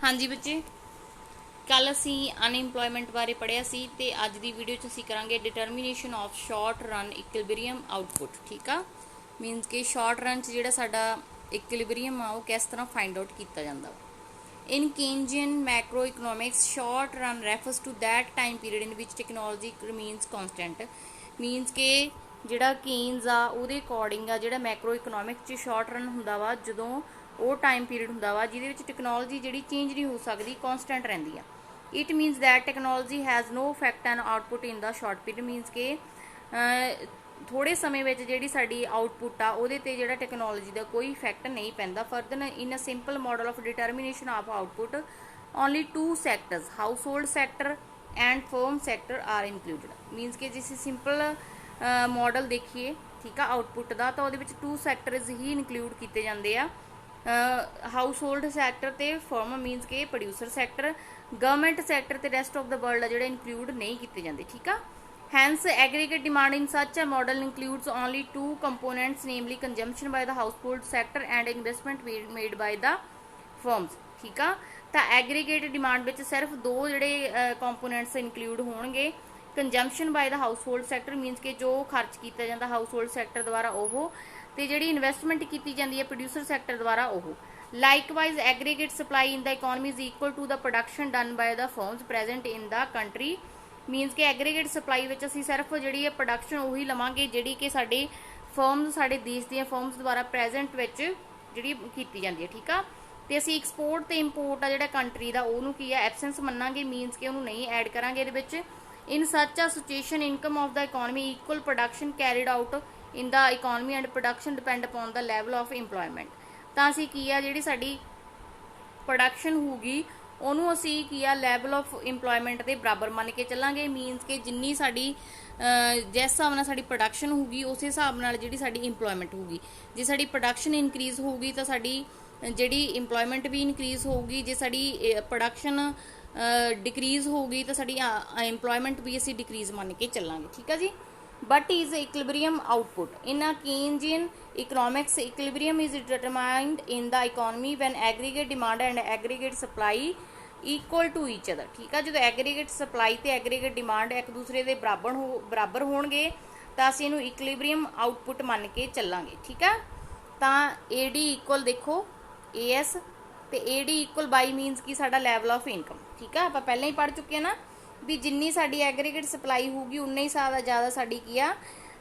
हाँ जी बच्चे, कल असी अनएम्पलॉयमेंट बारे पढ़िया सी ते अज दी वीडियो च असी करांगे determination of short run equilibrium output. ठीक आ, मीनस कि शॉर्ट रन च जिहड़ा साडा इक्विलिब्रियम आ वो किस तरह फाइंड आउट किया जाता। In Keynesian macro economics short run refers to that time period in which technology remains constant. Means कि जिहड़ा केन्स आ उहदे अकॉर्डिंग आ जिहड़ा मैक्रो इकनॉमिक्स च शॉर्ट रन हुंदा वा जदों वो टाइम पीरियड हुंदा वा जिहदे विच टैक्नोलॉजी जिहड़ी चेंज नहीं हो सकती, कॉन्सटेंट रहिंदी आ। It means that technology has no effect and output in the short period. Means के थोड़े समय में जिहड़ी साडी आउटपुट आ उहदे ते जिहड़ा टैक्नोलॉजी का कोई इफैक्ट नहीं पैंदा। Further in a simple model of determination of output only two sectors household sector and firm sector are included. Means कि जिस सिंपल मॉडल देखिए, ठीक है, आउटपुट का तो वो टू सैक्टर्स ही इनकलूड किए जाते हैं, हाउस होल्ड सैक्टर ते फर्म मीनस के प्रोड्यूसर सैक्टर, गवर्नमेंट सैक्टर ते रेस्ट ऑफ द वर्ल्ड आ जिहड़े इनकलूड नहीं किए जाते। ठीक है, hence aggregate demand in such a model includes only two components namely consumption by the household sector and investment made by the firms. ठीक है, तो एग्रीगेट डिमांड में सिर्फ दो जोड़े कंपोनेंट्स इनकलूड होंगे, consumption by the household sector मीनस के जो खर्च किया जाता हाउस होल्ड सैक्टर द्वारा वो, तो जी इन्वेस्टमेंट की जाती है प्रोड्यूसर सैक्टर द्वारा वो। Likewise aggregate supply in the economy is equal to the production done by the firms present in the country. Means कि एग्रीगेट सप्लाई में असी सिर्फ जी प्रोडक्शन उ लवेंगे जी कि साढ़े फर्म्स साढ़े देश दी फर्म्स द्वारा प्रेजेंट जी की जाती है। ठीक है, तो असी एक्सपोर्ट तो इंपोर्ट आ जो कंट्री का उन्होंने की है एबसेंस मनांगे, मीनस कि उन्होंने नहीं ऐड करांगे ये। In such a situation income of the economy equal production carried out in the economy and production depend upon the level of employment. तो असी की आ जी साडी प्रोडक्शन होगी उन्होंने असी की आ लैवल ऑफ इंपलॉयमेंट के बराबर मन के चलांगे। मीनस कि जिन्नी साडी जिस हिसाब नाल साडी प्रोडक्शन होगी उस हिसाब नाल जिहड़ी साडी इंपलॉयमेंट होगी। जे साडी प्रोडक्शन इनक्रीज़ होगी तो साडी जिहड़ी इंपलॉयमेंट भी इनक्रीज़ होगी, जे साडी प्रोडक्शन डिक्रीज़ होगी तो साडी इंपलॉयमेंट भी असी डिक्रीज़ मान के चलांगे। ठीक है जी। But is equilibrium output in a Keynesian economics equilibrium is determined in the economy when aggregate demand and aggregate supply equal to each other. ठीक है, जो एग्रीगेट सप्लाई तो एग्रीगेट डिमांड एक दूसरे के बराबर होणगे तो असीं इहनूं इक्विलिब्रियम आउटपुट मान के चलांगे। ठीक है, तो ए डी इक्वल देखो ए एस तो ए डी इक्वल बाई मीनस की साडा लैवल ऑफ इनकम। ठीक है, आप पहले ही पढ़ चुके हैं ना भी जिन्नी साडी एग्रीगेट सप्लाई होगी उन्ना ही ज़्यादा साडी की आ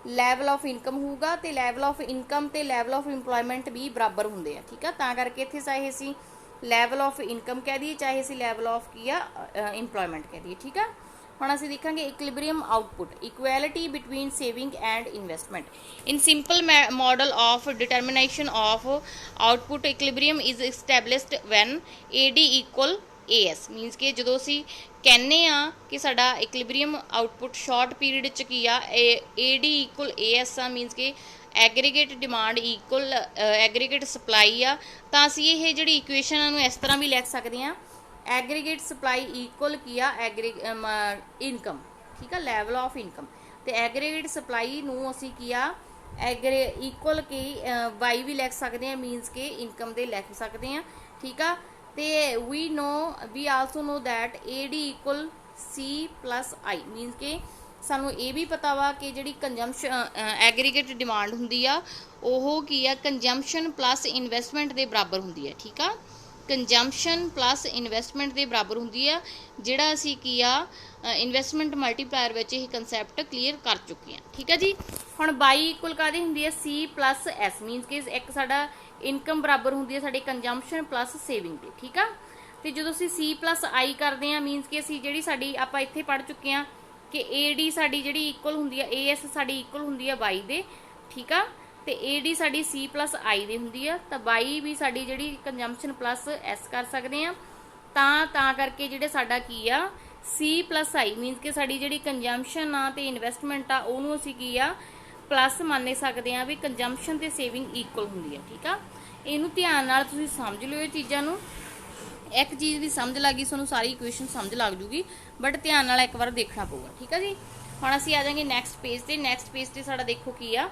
लैवल ऑफ इनकम होगा, तो लैवल ऑफ इनकम तो लैवल ऑफ इंपलॉयमेंट भी बराबर होंगे। ठीक है, तां करके इत्थे चाहे असीं लैवल ऑफ इनकम कह दिए चाहे असीं लैवल ऑफ की आ इंपलॉयमेंट कह दिए। ठीक है, हुण असीं देखांगे equilibrium output equality between saving and investment in simple model of determination of output equilibrium is established when A D equal A S. Means कि जो असी कहने कि साडा इक्विलिब्रियम आउटपुट शॉर्ट पीरियड च की आ A D equal A S आ मीनस कि aggregate demand equal aggregate supply आ, तो असी ये जी इक्वेशन इस तरह भी लिख सकते हैं एग्रीगेट सप्लाई इक्वल की आ इनकम। ठीक है, लैवल ऑफ इनकम तो एग्रीगेट सप्लाई नूं असी की आ इक्वल की वाई भी लिख सकते हैं मीनस के इनकम दे लिख सकते हैं। ठीक है, तो we also know that A D equal C plus I means के सानू ये भी पता वा कि जी कंजम्पशन एग्रीगेट डिमांड होंगी आ वो की आ कंजम्पशन प्लस इन्वेस्टमेंट के बराबर होंगी है। ठीक है, कंजम्पशन प्लस इन्वेस्टमेंट के बराबर होंगी है, जिहड़ा असी की आ इन्वेस्टमेंट मल्टीप्लायर में यह कंसैप्ट क्लीयर कर चुके हैं। ठीक है जी, हुण बाई इक्वल काहदी हुंदी है सी प्लस एस मीनस कि एक साडा इनकम बराबर होंगी है साडी कंजम्पशन प्लस सेविंग के। ठीक है, तो जो असी सी प्लस आई करते हैं मीनस कि असी जी साडी आपां इत्थे पढ़ चुके हैं कि A D sari ji equal होंगी है ए एस साडी इक्वल होंगी है वाई दे। ठीक है, तो A D sari C plus आई दी होंगी है, तो वाई भी साडी जी कंजम्पशन प्लस एस कर सकते हैं। तां करके जिहड़े साडा की आ सी प्लस आई मीनस कि साडी जी कंजम्पशन आ ते इन्वेस्टमेंट आ उहनूं असीं की आ प्लस मान सकते हैं भी कंजम्पशन तो सेविंग इक्वल होंगी है। ठीक है, इनू ध्यान नाल तुसीं समझ लिओ ये चीज़ां नूं, एक चीज़ भी समझ लग गई तुहानूं सारी इक्वेशन समझ लग जूगी, बट ध्यान नाल एक बार देखना पऊगा। ठीक है जी, हुण असीं आ जाएंगे नैक्सट पेज ते। नैक्सट पेज ते साडा देखो की आ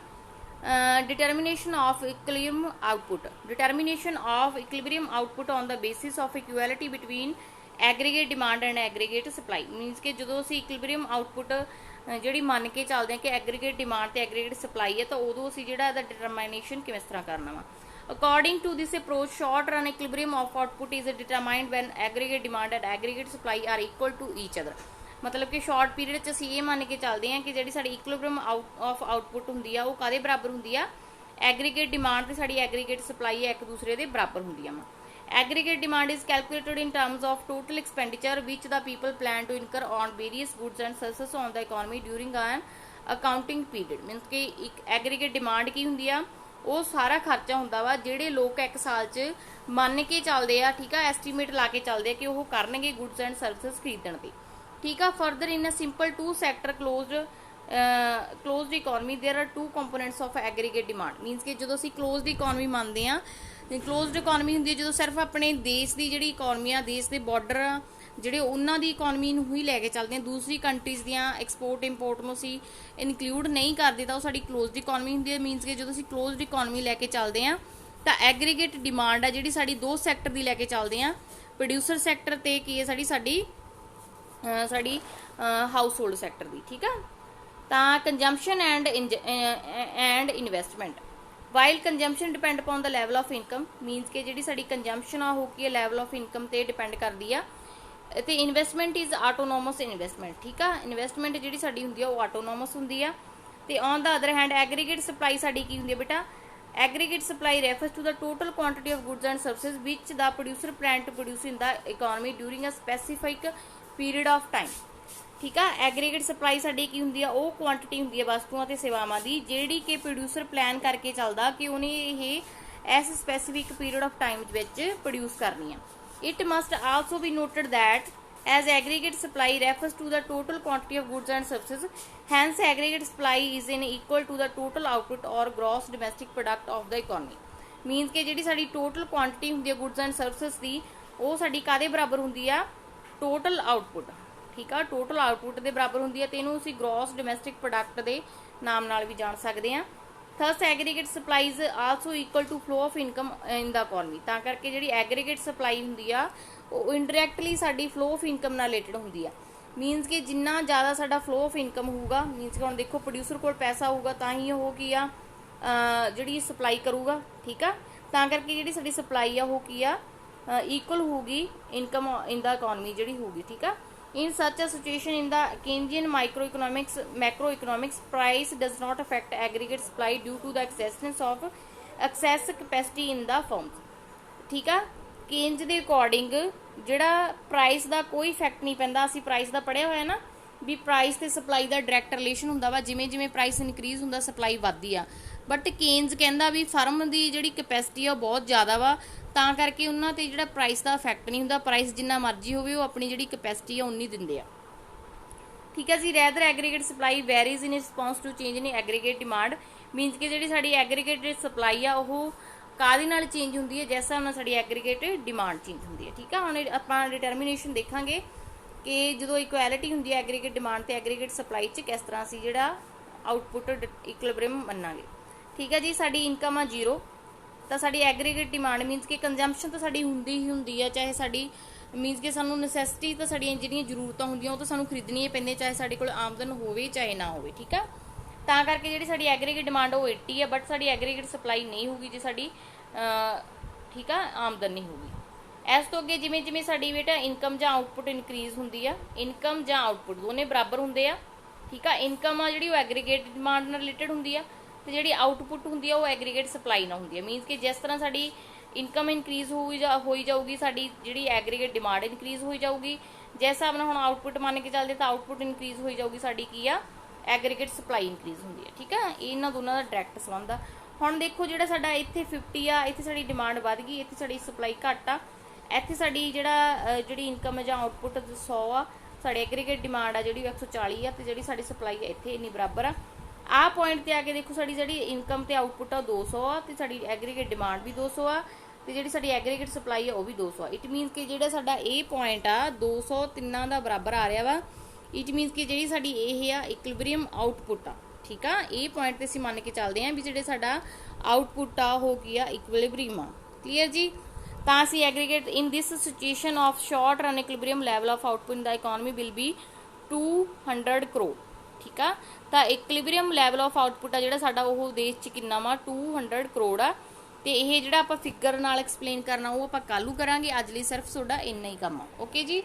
determination of equilibrium output. Determination of equilibrium output on the basis of equality between aggregate demand and aggregate supply. Means कि जो असी equilibrium output ਜਿਹੜੀ ਮੰਨ ਕੇ ਚੱਲਦੇ ਹਾਂ कि aggregate demand ਤੇ aggregate supply है तो उदों असी ਜਿਹੜਾ ਇਹਦਾ determination किस तरह करना वा. According to this approach, short run equilibrium of output is determined when aggregate demand and aggregate supply are equal to each other. मतलब कि शॉर्ट पीरियड च असीं ये मान के चलते हैं कि जी साड़ी इक्विलिब्रियम ऑफ आउटपुट होंगी वो काहदे बराबर होंगी आ एग्रीगेट डिमांड ते साड़ी एग्रीगेट सप्लाई है एक दूसरे के बराबर होंगी वा. Aggregate demand is calculated in terms of total expenditure which the people plan to incur on various goods and services on the economy during an accounting period. Means कि एक एग्रीगेट डिमांड की होंगी आ वो सारा खर्चा होंदा वा जिहड़े लोग एक साल च मन के चलते हैं. ठीक है, एस्टीमेट ला के चलते हैं कि वो करनगे गुड्स एंड सर्विसेज खरीदण ते. ठीक है, further in a simple two sector closed economy there are two components of aggregate demand. Means कि जो असीं क्लोज्ड इकोनॉमी मानते हैं, क्लोज्ड इकोनॉमी होंदी है जो सिर्फ अपने देश की जिहड़ी इकोनॉमी आ देश के बॉर्डर ਜਿਹੜੇ ਉਹਨਾਂ ਦੀ ਇਕਨੋਮੀ ਨੂੰ ਹੀ ਲੈ ਕੇ ਚੱਲਦੇ ਆ, ਦੂਸਰੀ ਕੰਟਰੀਜ਼ ਦੀਆਂ ਐਕਸਪੋਰਟ ਇੰਪੋਰਟ ਨੂੰ ਅਸੀਂ ਇਨਕਲੂਡ ਨਹੀਂ ਕਰਦੇ ਤਾਂ ਉਹ ਸਾਡੀ ਕਲੋਜ਼ਡ ਇਕਨੋਮੀ ਹੁੰਦੀ ਹੈ. ਮੀਨਸ ਕਿ ਜਦੋਂ ਅਸੀਂ ਕਲੋਜ਼ਡ ਇਕਨੋਮੀ ਲੈ ਕੇ ਚੱਲਦੇ ਆ ਤਾਂ ਐਗਰੀਗੇਟ ਡਿਮਾਂਡ ਆ ਜਿਹੜੀ ਸਾਡੀ ਦੋ ਸੈਕਟਰ ਦੀ ਲੈ ਕੇ ਚੱਲਦੇ ਆ, ਪ੍ਰੋਡਿਊਸਰ ਸੈਕਟਰ ਤੇ ਕੀ ਹੈ ਸਾਡੀ ਹਾਊਸ ਹੋਲਡ ਸੈਕਟਰ ਦੀ. ਠੀਕ ਆ, ਤਾਂ consumption and investment. While consumption depend upon the level of income. Means ਕਿ ਜਿਹੜੀ ਸਾਡੀ ਕੰਜੰਪਸ਼ਨ ਆ ਉਹ ਕੀ ਹੈ ਲੈਵਲ ਆਫ ਇਨਕਮ ਤੇ ਡਿਪੈਂਡ ਕਰਦੀ ਆ. ਤੇ ਇਨਵੈਸਟਮੈਂਟ ਇਜ਼ ਆਟੋਨੋਮਸ ਇਨਵੈਸਟਮੈਂਟ. ਠੀਕ ਆ, ਇਨਵੈਸਟਮੈਂਟ ਜਿਹੜੀ ਸਾਡੀ ਹੁੰਦੀ ਆ ਉਹ ਆਟੋਨੋਮਸ ਹੁੰਦੀ ਆ. ਤੇ on the other hand aggregate supply ਸਾਡੀ ਕੀ ਹੁੰਦੀ ਹੈ ਬੇਟਾ, aggregate supply refers to the total quantity of goods and services which the producer plan to produce in the economy during a specific period of time. ਠੀਕ ਆ, aggregate supply ਸਾਡੀ ਕੀ ਹੁੰਦੀ ਆ ਉਹ ਕੁਆਂਟੀਟੀ ਹੁੰਦੀ ਹੈ ਵਸਤੂਆਂ ਤੇ ਸੇਵਾਵਾਂ ਦੀ ਜਿਹੜੀ ਕਿ ਪ੍ਰੋਡਿਊਸਰ ਪਲਾਨ ਕਰਕੇ ਚੱਲਦਾ ਕਿ ਉਹਨੇ ਇਹ ਇਸ ਸਪੈਸੀਫਿਕ ਪੀਰੀਅਡ ਆਫ ਟਾਈਮ ਵਿੱਚ ਪ੍ਰੋਡਿਊਸ ਕਰਨੀ ਆ. It must also B noted that as aggregate supply refers to the total quantity of goods and services, hence aggregate supply is in equal to the total output or gross domestic product of the economy. Means कि जिहड़ी साडी total quantity हुंदी है goods and services दी वो साडी कादे बराबर हुंदी आ total output. ठीक आ, total output दे बराबर हुंदी है ते इहनूं असीं gross domestic product दे नाम नाल भी जान सकदे हां. Thus aggregate supply is also equal to flow of income in the economy. तां करके जिहड़ी aggregate supply हुंदी आ ਉਹ ਇਨਡਾਇਰੈਕਟਲੀ ਸਾਡੀ ਫਲੋ ਆਫ ਇਨਕਮ ਨਾਲ ਰਿਲੇਟਡ ਹੁੰਦੀ ਆ. ਮੀਨਸ ਕਿ ਜਿੰਨਾ ਜ਼ਿਆਦਾ ਸਾਡਾ ਫਲੋ ਆਫ ਇਨਕਮ ਹੋਊਗਾ, ਮੀਨਸ ਕਿ ਹੁਣ ਦੇਖੋ ਪ੍ਰੋਡਿਊਸਰ ਕੋਲ ਪੈਸਾ ਹੋਊਗਾ ਤਾਂ ਹੀ ਉਹ ਕੀ ਆ ਜਿਹੜੀ ਸਪਲਾਈ ਕਰੂਗਾ. ਠੀਕ ਆ, ਤਾਂ ਕਰਕੇ ਜਿਹੜੀ ਸਾਡੀ ਸਪਲਾਈ ਆ ਉਹ ਕੀ ਆ ਇਕੁਅਲ ਹੋਊਗੀ ਇਨਕਮ ਇਨ ਦਾ ਇਕਨੋਮੀ ਜਿਹੜੀ ਹੋਊਗੀ. ਠੀਕ ਆ, in such a situation in the Keynesian macroeconomics price does not affect aggregate supply due to the excess capacity in the firms. ठीक आ, केन्ज ਦੇ ਅਕੋਰਡਿੰਗ ਜਿਹੜਾ ਪ੍ਰਾਈਸ ਦਾ ਕੋਈ ਇਫੈਕਟ ਨਹੀਂ ਪੈਂਦਾ. ਅਸੀਂ ਪ੍ਰਾਈਸ ਦਾ ਪੜ੍ਹਿਆ ਹੋਇਆ ਨਾ ਵੀ ਪ੍ਰਾਈਸ ਤੇ ਸਪਲਾਈ ਦਾ ਡਾਇਰੈਕਟ ਰਿਲੇਸ਼ਨ ਹੁੰਦਾ ਵਾ, ਜਿਵੇਂ ਜਿਵੇਂ ਪ੍ਰਾਈਸ ਇਨਕਰੀਜ਼ ਹੁੰਦਾ ਸਪਲਾਈ ਵੱਧਦੀ ਆ. ਬਟ ਕੇਨਜ਼ ਕਹਿੰਦਾ ਵੀ ਫਰਮ ਦੀ ਜਿਹੜੀ ਕੈਪੈਸਿਟੀ ਆ ਉਹ ਬਹੁਤ ਜ਼ਿਆਦਾ ਵਾ ਤਾਂ ਕਰਕੇ ਉਹਨਾਂ ਤੇ ਜਿਹੜਾ ਪ੍ਰਾਈਸ ਦਾ ਇਫੈਕਟ ਨਹੀਂ ਹੁੰਦਾ. ਪ੍ਰਾਈਸ ਜਿੰਨਾ ਮਰਜ਼ੀ ਹੋਵੇ ਉਹ ਆਪਣੀ ਜਿਹੜੀ ਕੈਪੈਸਿਟੀ ਆ ਉਨੀ ਦਿੰਦੇ ਆ. ਠੀਕ ਹੈ ਜੀ, rather aggregate supply varies in response to change in aggregate demand. Means ਕਿ ਜਿਹੜੀ ਸਾਡੀ ਐਗਰੀਗੇਟਡ ਸਪਲਾਈ ਆ ਉਹ ਕਾਹਦੇ ਨਾਲ ਚੇਂਜ ਹੁੰਦੀ ਹੈ, ਜਿਸ ਹਿਸਾਬ ਨਾਲ ਸਾਡੀ ਐਗਰੀਗੇਟ ਡਿਮਾਂਡ ਚੇਂਜ ਹੁੰਦੀ ਹੈ. ਠੀਕ ਆ, ਹੁਣ ਆਪਾਂ ਡਿਟਰਮੀਨੇਸ਼ਨ ਦੇਖਾਂਗੇ ਕਿ ਜਦੋਂ ਇਕੁਐਲਿਟੀ ਹੁੰਦੀ ਹੈ ਐਗਰੀਗੇਟ ਡਿਮਾਂਡ ਤੇ ਐਗਰੀਗੇਟ ਸਪਲਾਈ 'ਚ ਕਿਸ ਤਰ੍ਹਾਂ ਅਸੀਂ ਜਿਹੜਾ ਆਊਟਪੁੱਟ ਇਕੁਇਲਿਬਰੀਅਮ ਮੰਨਾਂਗੇ. ਠੀਕ ਹੈ ਜੀ, ਸਾਡੀ ਇਨਕਮ ਆ 0 ਤਾਂ ਸਾਡੀ ਐਗਰੀਗੇਟ ਡਿਮਾਂਡ ਮੀਨਸ ਕਿ ਕੰਜ਼ੰਪਸ਼ਨ ਤਾਂ ਸਾਡੀ ਹੁੰਦੀ ਹੀ ਹੁੰਦੀ ਆ, ਚਾਹੇ ਸਾਡੀ ਮੀਨਸ ਕਿ ਸਾਨੂੰ ਨੈਸੈਸਿਟੀ ਤਾਂ ਸਾਡੀਆਂ ਜਿਹੜੀਆਂ ਜ਼ਰੂਰਤਾਂ ਹੁੰਦੀਆਂ ਉਹ ਤਾਂ ਸਾਨੂੰ ਖਰੀਦਣੀਆਂ ਪੈਂਦੀਆਂ, ਚਾਹੇ ਸਾਡੇ ਕੋਲ ਆਮਦਨ ਹੋਵੇ ਚਾਹੇ ਨਾ ਹੋਵੇ. ਠੀਕ ਆ, ਤਾਂ ਕਰਕੇ ਜਿਹੜੀ ਸਾਡੀ ਐਗਰੀਗੇਟ ਡਿਮਾਂਡ ਉਹ 80 ਆ, ਬਟ ਸਾਡੀ ਐਗਰੀਗੇਟ ਸਪਲਾਈ ਨਹੀਂ ਹੋਊਗੀ ਜੇ ਸਾਡੀ ਠੀਕ ਆ ਆਮਦਨ ਨਹੀਂ ਹੋਊਗੀ. ਇਸ ਤੋਂ ਅੱਗੇ ਜਿਵੇਂ ਜਿਵੇਂ ਸਾਡੀ ਬੇਟਾ ਇਨਕਮ ਜਾਂ ਆਊਟਪੁੱਟ ਇਨਕਰੀਜ਼ ਹੁੰਦੀ ਆ, ਇਨਕਮ ਜਾਂ ਆਊਟਪੁੱਟ ਦੋਨੇ ਬਰਾਬਰ ਹੁੰਦੇ ਆ. ਠੀਕ ਆ, ਇਨਕਮ ਆ ਜਿਹੜੀ ਉਹ ਐਗਰੀਗੇਟ ਡਿਮਾਂਡ ਨਾਲ ਰਿਲੇਟਡ ਹੁੰਦੀ ਆ ਤੇ ਜਿਹੜੀ ਆਊਟਪੁੱਟ ਹੁੰਦੀ ਆ ਉਹ ਐਗਰੀਗੇਟ ਸਪਲਾਈ ਨਾਲ ਹੁੰਦੀ ਆ. ਮੀਨਸ ਕਿ ਜਿਸ ਤਰ੍ਹਾਂ ਸਾਡੀ ਇਨਕਮ ਇਨਕਰੀਜ਼ ਹੋਈ ਜਾਊਗੀ ਸਾਡੀ ਜਿਹੜੀ ਐਗਰੀਗੇਟ ਡਿਮਾਂਡ ਇਨਕਰੀਜ਼ ਹੋਈ ਜਾਊਗੀ. ਜਿਸ ਹਿਸਾਬ ਨਾਲ ਹੁਣ ਆਊਟਪੁੱਟ ਮੰਨ ਕੇ ਚੱਲਦੇ ਤਾਂ ਆਊਟਪੁੱਟ ਇਨਕਰੀਜ਼ ਹੋਈ ਜਾਊਗੀ ਸਾਡੀ ਕੀ ਆ ਐਗਰੀਗੇਟ ਸਪਲਾਈ ਇਨਕਰੀਜ਼ ਹੁੰਦੀ ਆ. ਠੀਕ ਆ, ਇਹਨਾਂ ਦੋਨਾਂ ਦਾ ਡਾਇਰੈਕਟ ਸੰਬੰਧ ਆ. ਹੁਣ ਦੇਖੋ ਜਿਹੜਾ ਸਾਡਾ ਇੱਥੇ 50 ਆ, ਇੱਥੇ ਸਾਡੀ ਡਿਮਾਂਡ ਵੱਧ ਗਈ, ਇੱਥੇ ਸਾਡੀ ਸਪਲਾਈ ਘੱਟ ਆ. ਇੱਥੇ ਸਾਡੀ ਜਿਹੜੀ ਇਨਕਮ ਜਾਂ ਆਊਟਪੁੱਟ 100 ਆ, ਸਾਡੀ ਐਗਰੀਗੇਟ ਡਿਮਾਂਡ ਆ ਜਿਹੜੀ 140 ਆ ਤੇ ਜਿਹੜੀ ਸਾਡੀ ਸਪਲਾਈ ਆ ਇੱਥੇ ਇੰਨੀ ਬਰਾਬਰ ਆ. ਆਹ ਪੁਆਇੰਟ ਤੇ ਆ ਕੇ ਦੇਖੋ ਸਾਡੀ ਜਿਹੜੀ ਇਨਕਮ ਤੇ ਆਊਟਪੁੱਟ ਆ 200 ਆ ਤੇ ਸਾਡੀ ਐਗਰੀਗੇਟ ਡਿਮਾਂਡ ਵੀ 200 ਆ ਤੇ ਜਿਹੜੀ ਸਾਡੀ ਐਗਰੀਗੇਟ ਸਪਲਾਈ ਆ ਉਹ ਵੀ 200 ਆ. ਇਟ ਮੀਨਸ ਕਿ ਜਿਹੜਾ ਸਾਡਾ ਇਹ ਪੁਆਇੰਟ ਆ 200 ਤਿੰਨਾਂ ਦਾ ਬਰਾਬਰ ਆ ਰਿਹਾ ਵਾ. ਇਟ ਮੀਨਸ ਕਿ ਜਿਹੜੀ ਸਾਡੀ ਇਹ ਆ ਇਕੁਇਲਿਬਰੀਅਮ ਆਊਟਪੁੱਟ ਆ, ठीक आ। ये पॉइंट ते असीं मन के चलते हैं भी जिहड़े साडा आउटपुट आ हो गया इक्विलिब्रियम आ। क्लीयर जी। तां असीं aggregate in this situation of short run equilibrium level of output in the economy will be 200 crore. ठीक आ। तो इक्विलिब्रियम लैवल ऑफ आउटपुट आ जिहड़ा साडा ओह देश च किन्ना वा 200 करोड़ आ। तो ये जिहड़ा आपां फिगर नाल एक्सप्लेन करना वो आपां कल नूं करांगे। अज लई सिर्फ तुहाडा इन्ना ही काम आ। ओके जी।